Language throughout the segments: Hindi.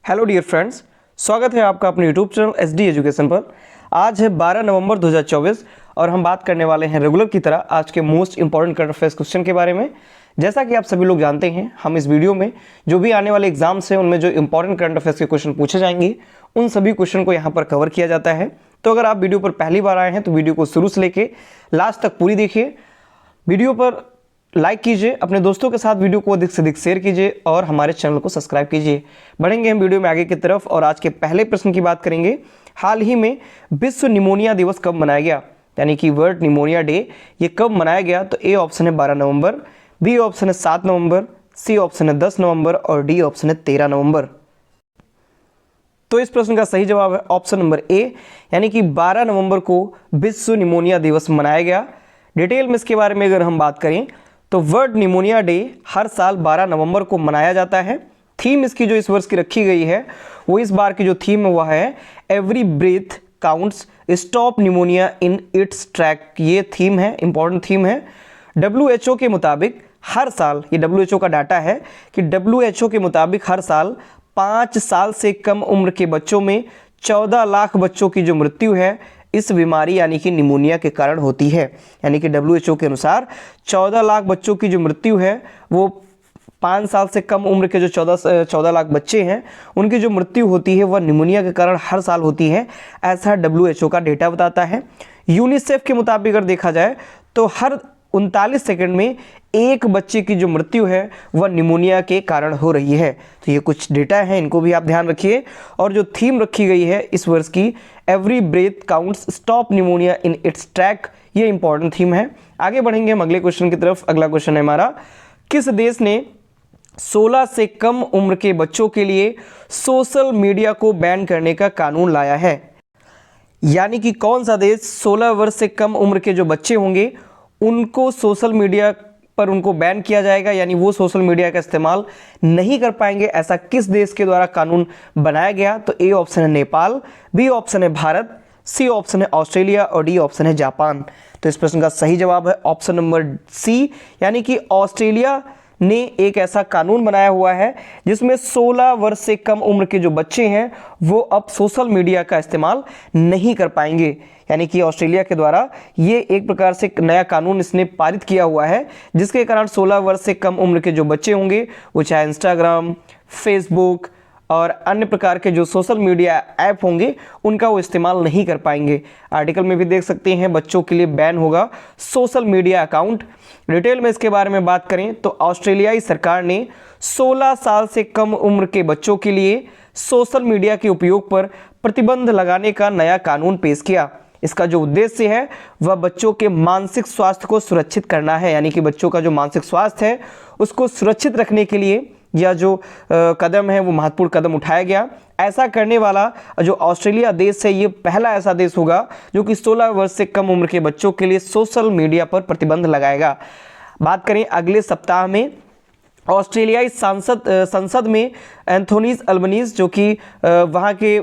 हेलो डियर फ्रेंड्स, स्वागत है आपका अपने यूट्यूब चैनल SD एजुकेशन पर। आज है 12 नवंबर 2024 और हम बात करने वाले हैं रेगुलर की तरह आज के most important current affairs question के बारे में। जैसा कि आप सभी लोग जानते हैं, हम इस वीडियो में जो भी आने वाले एग्जाम्स हैं उनमें जो इंपॉर्टेंट करंट अफेयर्स के क्वेश्चन पूछे जाएंगे उन सभी क्वेश्चन को यहाँ पर कवर किया जाता है। तो अगर आप वीडियो पर पहली बार आए हैं तो वीडियो को शुरू से लेके लास्ट तक पूरी देखिए। वीडियो पर लाइक कीजिए, अपने दोस्तों के साथ वीडियो को अधिक से अधिक शेयर कीजिए और हमारे चैनल को सब्सक्राइब कीजिए। बढ़ेंगे हम वीडियो में आगे की तरफ और आज के पहले प्रश्न की बात करेंगे। हाल ही में विश्व निमोनिया दिवस कब मनाया गया, यानी कि वर्ल्ड निमोनिया डे, ये कब मनाया गया? तो ए ऑप्शन है 12 नवंबर, बी ऑप्शन है 7 नवंबर, सी ऑप्शन है 10 नवंबर और डी ऑप्शन है 13 नवंबर। तो इस प्रश्न का सही जवाब है ऑप्शन नंबर ए, यानी कि 12 नवंबर को विश्व निमोनिया दिवस मनाया गया। डिटेल में इसके बारे में अगर हम बात करें तो वर्ल्ड निमोनिया डे हर साल 12 नवंबर को मनाया जाता है। थीम इसकी जो इस वर्ष की रखी गई है वो इस बार की जो थीम है वह है every breath counts, stop pneumonia in its track. ये थीम है, इंपॉर्टेंट थीम है। WHO के मुताबिक हर साल, ये WHO का डाटा है कि WHO के मुताबिक हर साल 5 साल से कम उम्र के बच्चों में 14 लाख बच्चों की जो मृत्यु है इस बीमारी यानी कि निमोनिया के कारण होती है। यानी कि WHO के अनुसार 14 लाख बच्चों की जो मृत्यु है वो 5 साल से कम उम्र के जो 14 लाख बच्चे हैं उनकी जो मृत्यु होती है वह निमोनिया के कारण हर साल होती है, ऐसा WHO का डेटा बताता है। यूनिसेफ के मुताबिक अगर देखा जाए तो हर 39 सेकंड में एक बच्चे की जो मृत्यु है वह निमोनिया के कारण हो रही है। तो ये कुछ डेटा है, इनको भी आप ध्यान रखिए। और जो थीम रखी गई है इस वर्ष की every breath counts, stop pneumonia in its track, ये इंपॉर्टेंट थीम है। आगे बढ़ेंगे हम अगले क्वेश्चन की तरफ। अगला क्वेश्चन है हमारा, किस देश ने 16 से कम उम्र के बच्चों के लिए सोशल मीडिया को बैन करने का कानून लाया है? यानी कि कौन सा देश 16 वर्ष से कम उम्र के जो बच्चे होंगे उनको सोशल मीडिया पर उनको बैन किया जाएगा, यानी वो सोशल मीडिया का इस्तेमाल नहीं कर पाएंगे, ऐसा किस देश के द्वारा कानून बनाया गया? तो ए ऑप्शन है नेपाल, बी ऑप्शन है भारत, सी ऑप्शन है ऑस्ट्रेलिया और डी ऑप्शन है जापान। तो इस प्रश्न का सही जवाब है ऑप्शन नंबर सी, यानी कि ऑस्ट्रेलिया ने एक ऐसा कानून बनाया हुआ है जिसमें 16 वर्ष से कम उम्र के जो बच्चे हैं वो अब सोशल मीडिया का इस्तेमाल नहीं कर पाएंगे। यानी कि ऑस्ट्रेलिया के द्वारा ये एक प्रकार से नया कानून इसने पारित किया हुआ है जिसके कारण 16 वर्ष से कम उम्र के जो बच्चे होंगे वो चाहे इंस्टाग्राम, फेसबुक और अन्य प्रकार के जो सोशल मीडिया ऐप होंगे उनका वो इस्तेमाल नहीं कर पाएंगे। आर्टिकल में भी देख सकते हैं बच्चों के लिए बैन होगा सोशल मीडिया अकाउंट। डिटेल में इसके बारे में बात करें तो ऑस्ट्रेलियाई सरकार ने 16 साल से कम उम्र के बच्चों के लिए सोशल मीडिया के उपयोग पर प्रतिबंध लगाने का नया कानून पेश किया। इसका जो उद्देश्य है वह बच्चों के मानसिक स्वास्थ्य को सुरक्षित करना है, यानी कि बच्चों का जो मानसिक स्वास्थ्य है उसको सुरक्षित रखने के लिए यह जो कदम है वो महत्वपूर्ण कदम उठाया गया। ऐसा करने वाला जो ऑस्ट्रेलिया देश है ये पहला ऐसा देश होगा जो कि 16 वर्ष से कम उम्र के बच्चों के लिए सोशल मीडिया पर प्रतिबंध लगाएगा। बात करें अगले सप्ताह में ऑस्ट्रेलियाई संसद में एंथोनी अल्बनीज जो कि वहाँ के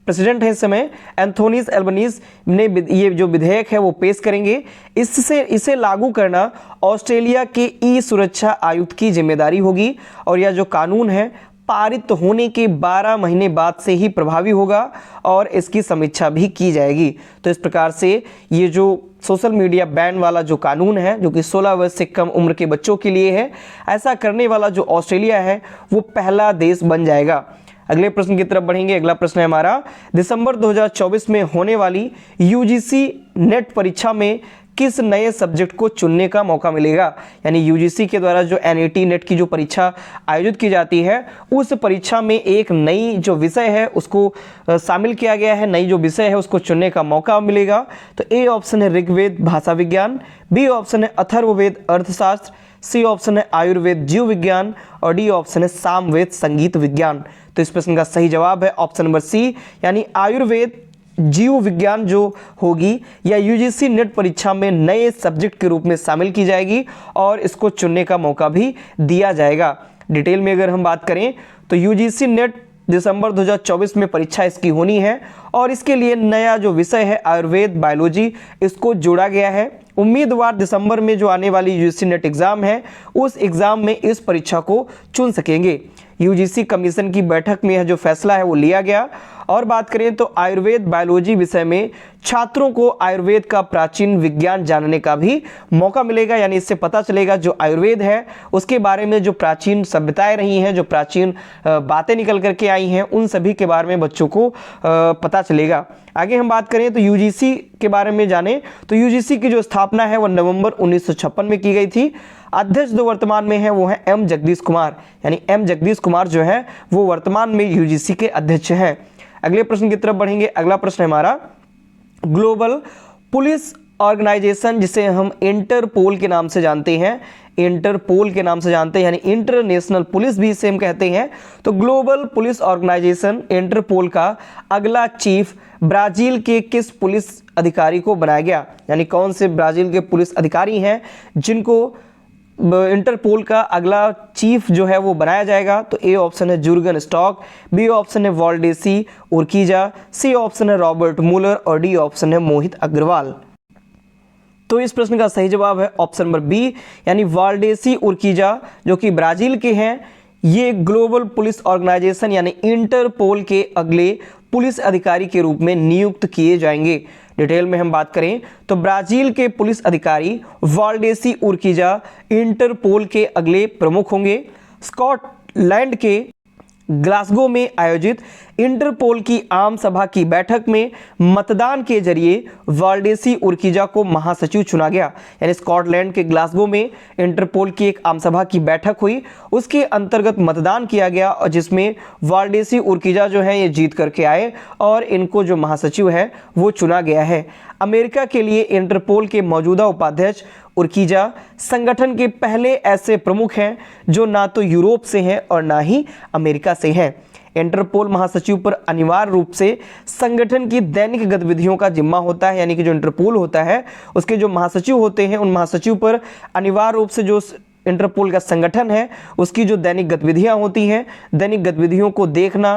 प्रेसिडेंट हैं इस समय, एंथोनी अल्बनीज ने ये जो विधेयक है वो पेश करेंगे। इससे इसे लागू करना ऑस्ट्रेलिया के ई सुरक्षा आयुक्त की जिम्मेदारी होगी और यह जो कानून है पारित होने के 12 महीने बाद से ही प्रभावी होगा और इसकी समीक्षा भी की जाएगी। तो इस प्रकार से ये जो सोशल मीडिया बैन वाला जो कानून है जो कि 16 वर्ष से कम उम्र के बच्चों के लिए है, ऐसा करने वाला जो ऑस्ट्रेलिया है वो पहला देश बन जाएगा। अगले प्रश्न की तरफ बढ़ेंगे। अगला प्रश्न है हमारा, दिसंबर 2024 में होने वाली UGC नेट परीक्षा में किस नए सब्जेक्ट को चुनने का मौका मिलेगा? यानी UGC के द्वारा जो NET नेट की जो परीक्षा आयोजित की जाती है उस परीक्षा में एक नई जो विषय है उसको शामिल किया गया है, नई जो विषय है उसको चुनने का मौका मिलेगा। तो ए ऑप्शन है ऋग्वेद भाषा विज्ञान, बी ऑप्शन है अथर्ववेद अर्थशास्त्र, सी ऑप्शन है आयुर्वेद जीव विज्ञान और डी ऑप्शन है सामवेद संगीत विज्ञान। तो इस प्रश्न का सही जवाब है ऑप्शन नंबर सी, यानी आयुर्वेद जीव विज्ञान जो होगी या UGC नेट परीक्षा में नए सब्जेक्ट के रूप में शामिल की जाएगी और इसको चुनने का मौका भी दिया जाएगा। डिटेल में अगर हम बात करें तो UGC नेट दिसंबर 2024 में परीक्षा इसकी होनी है और इसके लिए नया जो विषय है आयुर्वेद बायोलॉजी इसको जोड़ा गया है। उम्मीदवार दिसंबर में जो आने वाली UGC नेट एग्जाम है उस एग्जाम में इस परीक्षा को चुन सकेंगे। यूजीसी कमीशन की बैठक में यह जो फैसला है वो लिया गया। और बात करें तो आयुर्वेद बायोलॉजी विषय में छात्रों को आयुर्वेद का प्राचीन विज्ञान जानने का भी मौका मिलेगा, यानी इससे पता चलेगा जो आयुर्वेद है उसके बारे में जो प्राचीन सभ्यताएं रही हैं, जो प्राचीन बातें निकल करके आई हैं, उन सभी के बारे में बच्चों को पता चलेगा। आगे हम बात करें तो यूजीसी के बारे में जानें तो यूजीसी की जो स्थापना है वो नवंबर 1956 में की गई थी। अध्यक्ष जो वर्तमान में है वो है एम जगदीश कुमार, यानी एम जगदीश कुमार जो है वो वर्तमान में यूजीसी के अध्यक्ष हैं। अगले प्रश्न की तरफ बढ़ेंगे। अगला प्रश्न है हमारा ग्लोबल पुलिस ऑर्गेनाइजेशन, जिसे हम इंटरपोल के नाम से जानते हैं, इंटरपोल के नाम से जानते हैं, यानी इंटरनेशनल पुलिस भी इसे हम कहते हैं। तो ग्लोबल पुलिस ऑर्गेनाइजेशन इंटरपोल का अगला चीफ ब्राजील के किस पुलिस अधिकारी को बनाया गया, यानी कौन से ब्राजील के पुलिस अधिकारी हैं जिनको इंटरपोल का अगला चीफ जो है वो बनाया जाएगा। तो ए ऑप्शन है जुर्गन स्टॉक, बी ऑप्शन है वॉल्डेसी उर्कीजा, सी ऑप्शन है रॉबर्ट मुलर और डी ऑप्शन है मोहित अग्रवाल। तो इस प्रश्न का सही जवाब है ऑप्शन नंबर बी, यानी वाल्डेसी उर्कीजा जो कि ब्राजील के हैं। ये ग्लोबल पुलिस ऑर्गेनाइजेशन यानी इंटरपोल के अगले पुलिस अधिकारी के रूप में नियुक्त किए जाएंगे। डिटेल में हम बात करें तो ब्राजील के पुलिस अधिकारी वाल्डेसी उर्कीजा इंटरपोल के अगले प्रमुख होंगे। स्कॉटलैंड के ग्लासगो में आयोजित इंटरपोल की आम सभा की बैठक में मतदान के जरिए वाल्डेसी उर्कीजा को महासचिव चुना गया, यानी स्कॉटलैंड के ग्लासगो में इंटरपोल की एक आम सभा की बैठक हुई, उसके अंतर्गत मतदान किया गया और जिसमें वाल्डेसी उर्कीजा जो है ये जीत करके आए और इनको जो महासचिव है वो चुना गया है। अमेरिका के लिए इंटरपोल के मौजूदा उपाध्यक्ष उर्कीजा संगठन के पहले ऐसे प्रमुख हैं जो ना तो यूरोप से हैं और ना ही अमेरिका से हैं। इंटरपोल महासचिव पर अनिवार्य रूप से संगठन की दैनिक गतिविधियों का जिम्मा होता है, यानी कि जो इंटरपोल होता है उसके जो महासचिव होते हैं उन महासचिव पर अनिवार्य रूप से जो इंटरपोल का संगठन है उसकी जो दैनिक गतिविधियां होती हैं, दैनिक गतिविधियों को देखना,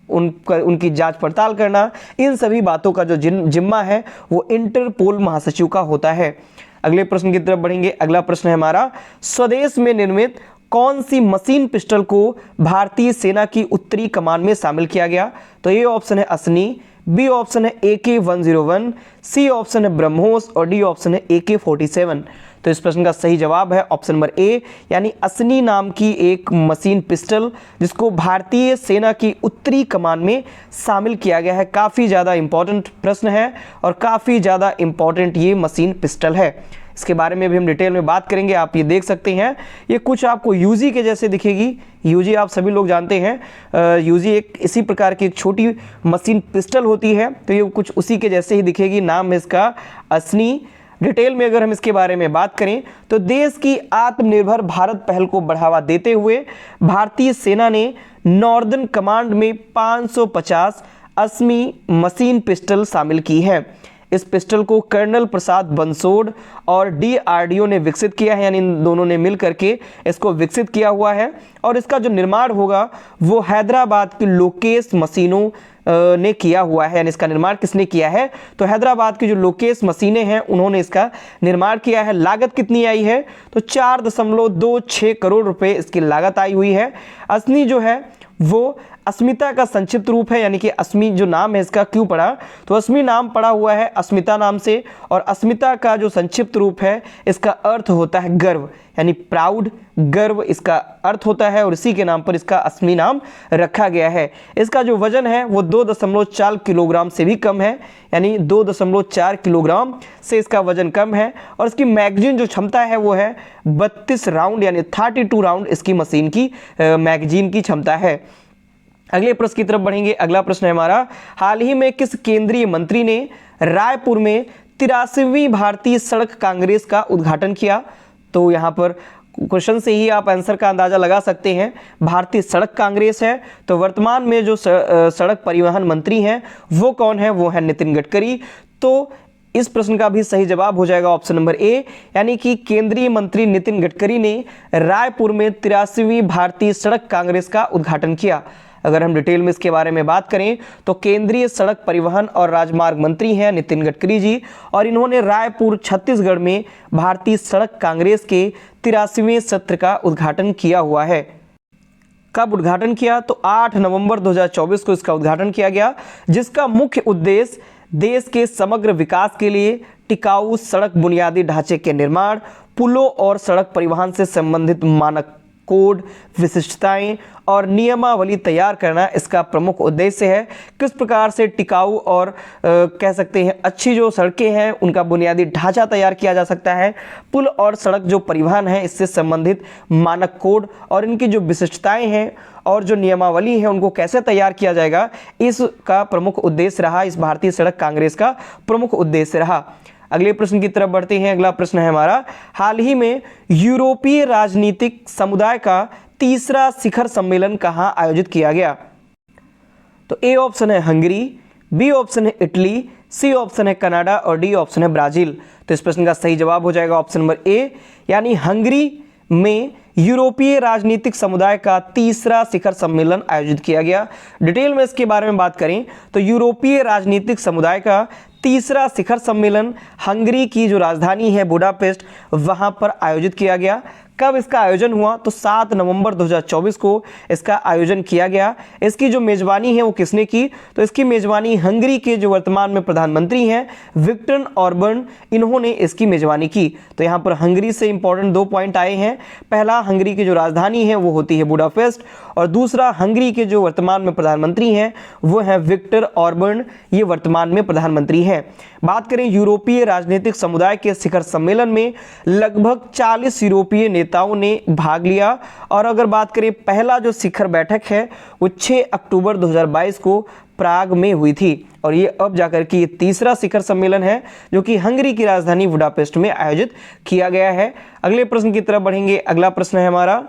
उनकी जांच पड़ताल करना, इन सभी बातों का जो जिम्मा है वो इंटरपोल महासचिव का होता है। अगले प्रश्न की तरफ बढ़ेंगे। अगला प्रश्न है हमारा स्वदेश में निर्मित कौन सी मशीन पिस्टल को भारतीय सेना की उत्तरी कमान में शामिल किया गया। तो ए ऑप्शन है असनी, बी ऑप्शन है AK-101, सी ऑप्शन है ब्रह्मोस और डी ऑप्शन है AK-47। तो इस प्रश्न का सही जवाब है ऑप्शन नंबर ए, यानी असनी नाम की एक मशीन पिस्टल जिसको भारतीय सेना की उत्तरी कमान में शामिल किया गया है। काफ़ी ज़्यादा इंपॉर्टेंट प्रश्न है और काफ़ी ज़्यादा इंपॉर्टेंट ये मशीन पिस्टल है। इसके बारे में भी हम डिटेल में बात करेंगे। आप ये देख सकते हैं, ये कुछ आपको यूजी के जैसे दिखेगी। यूजी आप सभी लोग जानते हैं, यूजी एक इसी प्रकार की एक छोटी मशीन पिस्टल होती है, तो ये कुछ उसी के जैसे ही दिखेगी। नाम है इसका असनी। डिटेल में अगर हम इसके बारे में बात करें तो देश की आत्मनिर्भर भारत पहल को बढ़ावा देते हुए भारतीय सेना ने नॉर्दर्न कमांड में 550 असमी मशीन पिस्टल शामिल की है। इस पिस्टल को कर्नल प्रसाद बंसोड़ और DRDO ने विकसित किया है, यानी इन दोनों ने मिल करके इसको विकसित किया हुआ है और इसका जो निर्माण होगा वो हैदराबाद की लोकेश मशीनों ने किया हुआ है। यानी इसका निर्माण किसने किया है, तो हैदराबाद की जो लोकेश मशीनें हैं उन्होंने इसका निर्माण किया है। लागत कितनी आई है, तो 4.26 करोड़ रुपए इसकी लागत आई हुई है। असनी जो है वो अस्मिता का संक्षिप्त रूप है, यानी कि अस्मी जो नाम है इसका क्यों पड़ा, तो अस्मी नाम पड़ा हुआ है अस्मिता नाम से, और अस्मिता का जो संक्षिप्त रूप है इसका अर्थ होता है गर्व, यानी प्राउड, गर्व इसका अर्थ होता है और इसी के नाम पर इसका अस्मी नाम रखा गया है। इसका जो वजन है वो 2.4 किलोग्राम से भी कम है, यानी 2.4 किलोग्राम से इसका वजन कम है और इसकी मैगजीन जो क्षमता है वो है 32 राउंड, यानी 32 राउंड इसकी मशीन की मैगजीन की क्षमता है। अगले प्रश्न की तरफ बढ़ेंगे। अगला प्रश्न है हमारा, हाल ही में किस केंद्रीय मंत्री ने रायपुर में 83वीं भारतीय सड़क कांग्रेस का उद्घाटन किया। तो यहाँ पर क्वेश्चन से ही आप आंसर का अंदाजा लगा सकते हैं। भारतीय सड़क कांग्रेस है, तो वर्तमान में जो सड़क परिवहन मंत्री हैं वो कौन है, वो है नितिन गडकरी। तो इस प्रश्न का भी सही जवाब हो जाएगा ऑप्शन नंबर ए, यानी कि केंद्रीय मंत्री नितिन गडकरी ने रायपुर में 83वीं भारतीय सड़क कांग्रेस का उद्घाटन किया। अगर हम डिटेल में इसके बारे में बात करें तो केंद्रीय सड़क परिवहन और राजमार्ग मंत्री हैं नितिन गडकरी जी, और इन्होंने रायपुर छत्तीसगढ़ में भारतीय सड़क कांग्रेस के 83वें सत्र का उद्घाटन किया हुआ है। कब उद्घाटन किया? तो 8 नवंबर 2024 को इसका उद्घाटन किया गया, जिसका मुख्य उद्देश्य देश के समग्र विकास के लिए टिकाऊ सड़क बुनियादी ढांचे के निर्माण, पुलों और सड़क परिवहन से संबंधित मानक कोड, विशिष्टताएं और नियमावली तैयार करना इसका प्रमुख उद्देश्य है। किस प्रकार से टिकाऊ और कह सकते हैं अच्छी जो सड़कें हैं उनका बुनियादी ढांचा तैयार किया जा सकता है, पुल और सड़क जो परिवहन है इससे संबंधित मानक कोड और इनकी जो विशिष्टताएं हैं और जो नियमावली है उनको कैसे तैयार किया जाएगा, इसका प्रमुख उद्देश्य रहा, इस भारतीय सड़क कांग्रेस का प्रमुख उद्देश्य रहा। अगले प्रश्न की तरफ बढ़ते हैं। अगला प्रश्न है हमारा, हाल ही में यूरोपीय राजनीतिक समुदाय का तीसरा शिखर सम्मेलन कहां आयोजित किया गया? तो ए ऑप्शन है हंगरी, बी ऑप्शन है इटली, सी ऑप्शन है कनाडा और डी ऑप्शन है ब्राजील। तो इस प्रश्न का सही जवाब हो जाएगा ऑप्शन नंबर ए, यानी हंगरी में यूरोपीय राजनीतिक समुदाय का तीसरा शिखर सम्मेलन आयोजित किया गया। डिटेल में इसके बारे में बात करें तो यूरोपीय राजनीतिक समुदाय का तीसरा शिखर सम्मेलन हंगरी की जो राजधानी है बुडापेस्ट वहां पर आयोजित किया गया। कब इसका आयोजन हुआ? तो 7 नवंबर 2024 को इसका आयोजन किया गया। इसकी जो मेजबानी है वो किसने की? तो इसकी मेजबानी हंगरी के जो वर्तमान में प्रधानमंत्री हैं विक्टर ऑर्बन, इन्होंने इसकी मेजबानी की। तो यहाँ पर हंगरी से इंपॉर्टेंट 2 पॉइंट आए हैं। पहला, हंगरी की जो राजधानी है वो होती है बुडापेस्ट, और दूसरा, हंगरी के जो वर्तमान में प्रधानमंत्री हैं वो हैं विक्टर ऑर्बन, ये वर्तमान में प्रधानमंत्री हैं। बात करें यूरोपीय राजनीतिक समुदाय के शिखर सम्मेलन में लगभग 40 यूरोपीय नेताओं ने भाग लिया। और अगर बात करें पहला जो शिखर बैठक है वो 6 अक्टूबर 2022 को प्राग में हुई थी, और ये अब जाकर के ये तीसरा शिखर सम्मेलन है जो कि हंगरी की राजधानी बुडापेस्ट में आयोजित किया गया है। अगले प्रश्न की तरफ बढ़ेंगे। अगला प्रश्न है हमारा,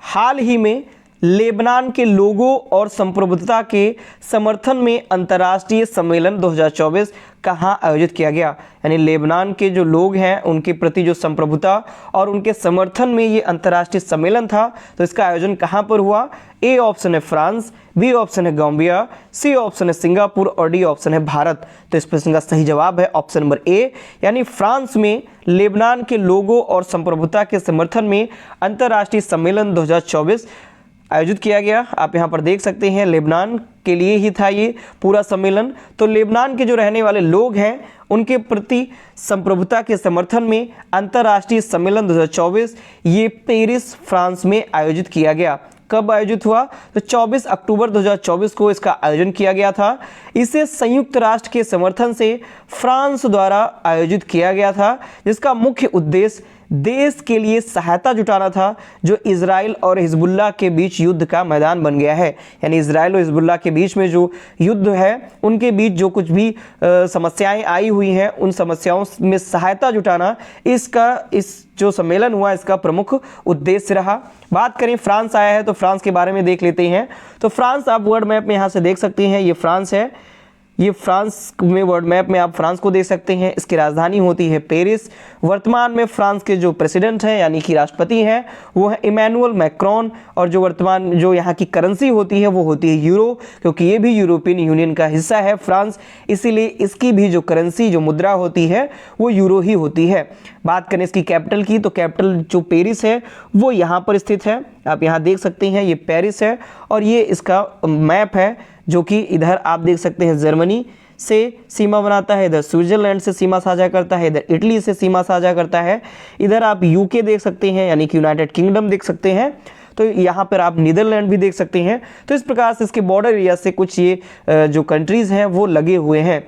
हाल ही में लेबनान के लोगों और संप्रभुता के समर्थन में अंतर्राष्ट्रीय सम्मेलन 2024 कहां आयोजित किया गया? यानी लेबनान के जो लोग हैं उनके प्रति जो संप्रभुता और उनके समर्थन में ये अंतर्राष्ट्रीय सम्मेलन था, तो इसका आयोजन कहां पर हुआ? ए ऑप्शन है फ्रांस, बी ऑप्शन है गाम्बिया, सी ऑप्शन है सिंगापुर और डी ऑप्शन है भारत। तो इस प्रश्न का सही जवाब है ऑप्शन नंबर ए, यानी फ्रांस में लेबनान के लोगों और संप्रभुता के समर्थन में अंतर्राष्ट्रीय सम्मेलन 2024 आयोजित किया गया। आप यहाँ पर देख सकते हैं लेबनान के लिए ही था ये पूरा सम्मेलन। तो लेबनान के जो रहने वाले लोग हैं उनके प्रति संप्रभुता के समर्थन में अंतर्राष्ट्रीय सम्मेलन 2024 ये पेरिस फ्रांस में आयोजित किया गया। कब आयोजित हुआ? तो 24 अक्टूबर 2024 को इसका आयोजन किया गया था। इसे संयुक्त राष्ट्र के समर्थन से फ्रांस द्वारा आयोजित किया गया था, जिसका मुख्य उद्देश्य देश के लिए सहायता जुटाना था जो इजराइल और हिजबुल्लाह के बीच युद्ध का मैदान बन गया है। यानी इजराइल और हिजबुल्लाह के बीच में जो युद्ध है उनके बीच जो कुछ भी समस्याएं आई हुई हैं उन समस्याओं में सहायता जुटाना इस जो सम्मेलन हुआ इसका प्रमुख उद्देश्य रहा। बात करें फ्रांस आया है तो फ्रांस के बारे में देख लेते हैं। तो फ्रांस आप वर्ल्ड मैप में यहाँ से देख सकते हैं, ये फ्रांस है, ये फ्रांस में वर्ल्ड मैप में आप फ्रांस को देख सकते हैं। इसकी राजधानी होती है पेरिस। वर्तमान में फ्रांस के जो प्रेसिडेंट हैं यानी कि राष्ट्रपति हैं वो है इमैनुअल मैक्रोन, और जो वर्तमान जो यहाँ की करेंसी होती है वो होती है यूरो, क्योंकि ये भी यूरोपियन यूनियन का हिस्सा है फ्रांस, इसीलिए इसकी भी जो करेंसी जो मुद्रा होती है वो यूरो ही होती है। बात करें इसकी कैपिटल की, तो कैपिटल जो पेरिस है वो यहाँ पर स्थित है। आप यहाँ देख सकते हैं ये पेरिस है, और ये इसका मैप है जो कि इधर आप देख सकते हैं जर्मनी से सीमा बनाता है, इधर स्विट्जरलैंड से सीमा साझा करता है, इधर इटली से सीमा साझा करता है, इधर आप यूके देख सकते हैं यानी कि यूनाइटेड किंगडम देख सकते हैं, तो यहाँ पर आप नीदरलैंड भी देख सकते हैं। तो इस प्रकार से इसके बॉर्डर एरिया से कुछ ये जो कंट्रीज़ हैं वो लगे हुए हैं।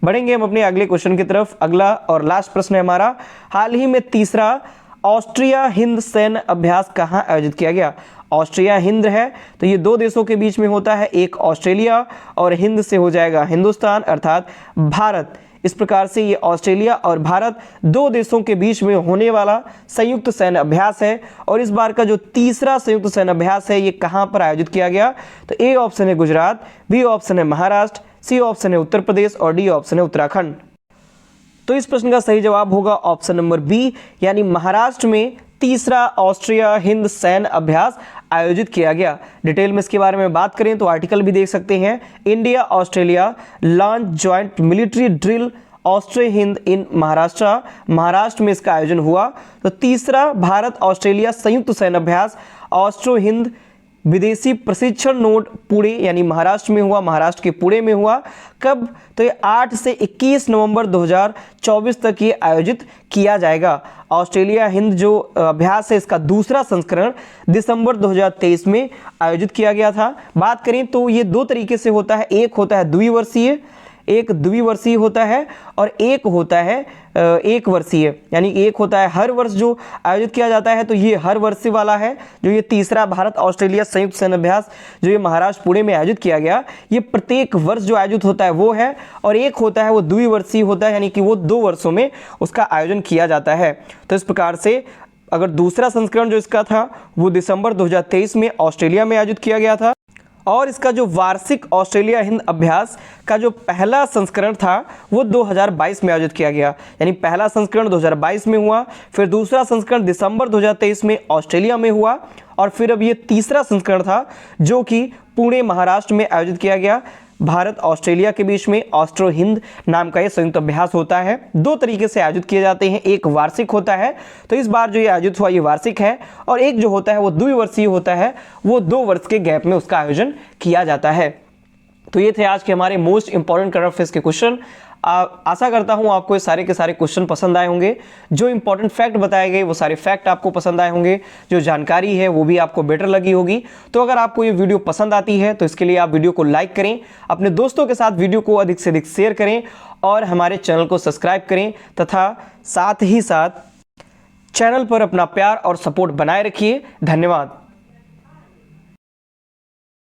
बढ़ेंगे हम अपने अगले क्वेश्चन की तरफ। अगला और लास्ट प्रश्न है हमारा, हाल ही में तीसरा ऑस्ट्रिया हिंद सैन्य अभ्यास कहाँ आयोजित किया गया? ऑस्ट्रिया हिंद है तो ये दो देशों के बीच में होता है, एक ऑस्ट्रेलिया और हिंद से हो जाएगा हिंदुस्तान अर्थात भारत। इस प्रकार से ये ऑस्ट्रेलिया और भारत दो देशों के बीच में होने वाला संयुक्त सैन्य अभ्यास है, और इस बार का जो तीसरा संयुक्त सैन्य अभ्यास है ये कहाँ पर आयोजित किया गया? तो ए ऑप्शन है गुजरात, बी ऑप्शन है महाराष्ट्र, सी ऑप्शन है उत्तर प्रदेश और डी ऑप्शन है उत्तराखंड। तो इस प्रश्न का सही जवाब होगा ऑप्शन नंबर बी, यानी महाराष्ट्र में तीसरा ऑस्ट्रिया हिंद सैन्य अभ्यास आयोजित किया गया। डिटेल में इसके बारे में बात करें तो आर्टिकल भी देख सकते हैं, India Australia launch joint military drill Austra Hind in Maharashtra. Maharashtra में इसका आयोजन हुआ। तो तीसरा भारत ऑस्ट्रेलिया संयुक्त सैन्य अभ्यास ऑस्ट्रो हिंद विदेशी प्रशिक्षण नोड पुणे यानी महाराष्ट्र में हुआ, महाराष्ट्र के पुणे में हुआ। कब? तो ये 8 से 21 नवंबर 2024 तक ये आयोजित किया जाएगा। ऑस्ट्रेलिया हिंद जो अभ्यास है इसका दूसरा संस्करण दिसंबर 2023 में आयोजित किया गया था। बात करें तो ये दो तरीके से होता है, एक होता है द्विवर्षीय, एक द्विवर्षीय होता है और एक होता है एक वर्षीय, यानी एक होता है हर वर्ष जो आयोजित किया जाता है, तो ये हर वर्ष वाला है। जो ये तीसरा भारत ऑस्ट्रेलिया संयुक्त सैन्य अभ्यास जो ये महाराष्ट्र पुणे में आयोजित किया गया, ये प्रत्येक वर्ष जो आयोजित होता है वो है, और एक होता है वो द्विवर्षीय होता है, यानी कि वो 2 वर्षों में उसका आयोजन किया जाता है। तो इस प्रकार से अगर दूसरा संस्करण जो इसका था वो दिसंबर 2023 में ऑस्ट्रेलिया में आयोजित किया गया था, और इसका जो वार्षिक ऑस्ट्रेलिया हिंद अभ्यास का जो पहला संस्करण था वो 2022 में आयोजित किया गया। यानी पहला संस्करण 2022 में हुआ, फिर दूसरा संस्करण दिसंबर 2023 में ऑस्ट्रेलिया में हुआ, और फिर अब ये तीसरा संस्करण था जो कि पुणे महाराष्ट्र में आयोजित किया गया। भारत ऑस्ट्रेलिया के बीच में ऑस्ट्रो हिंद नाम का ये संयुक्त अभ्यास होता है। 2 तरीके से आयोजित किए जाते हैं, एक वार्षिक होता है, तो इस बार जो ये आयोजित हुआ ये वार्षिक है, और एक जो होता है वो द्विवर्षीय होता है, वो 2 वर्ष के गैप में उसका आयोजन किया जाता है। तो ये थे आज के हमारे मोस्ट इंपॉर्टेंट करंट अफेयर्स के क्वेश्चन। आशा करता हूं आपको ये सारे के सारे क्वेश्चन पसंद आए होंगे। जो इंपॉर्टेंट फैक्ट बताए गए वो सारे फैक्ट आपको पसंद आए होंगे, जो जानकारी है वो भी आपको बेटर लगी होगी। तो अगर आपको ये वीडियो पसंद आती है तो इसके लिए आप वीडियो को लाइक करें, अपने दोस्तों के साथ वीडियो को अधिक से अधिक शेयर करें, और हमारे चैनल को सब्सक्राइब करें, तथा साथ ही साथ चैनल पर अपना प्यार और सपोर्ट बनाए रखिए। धन्यवाद।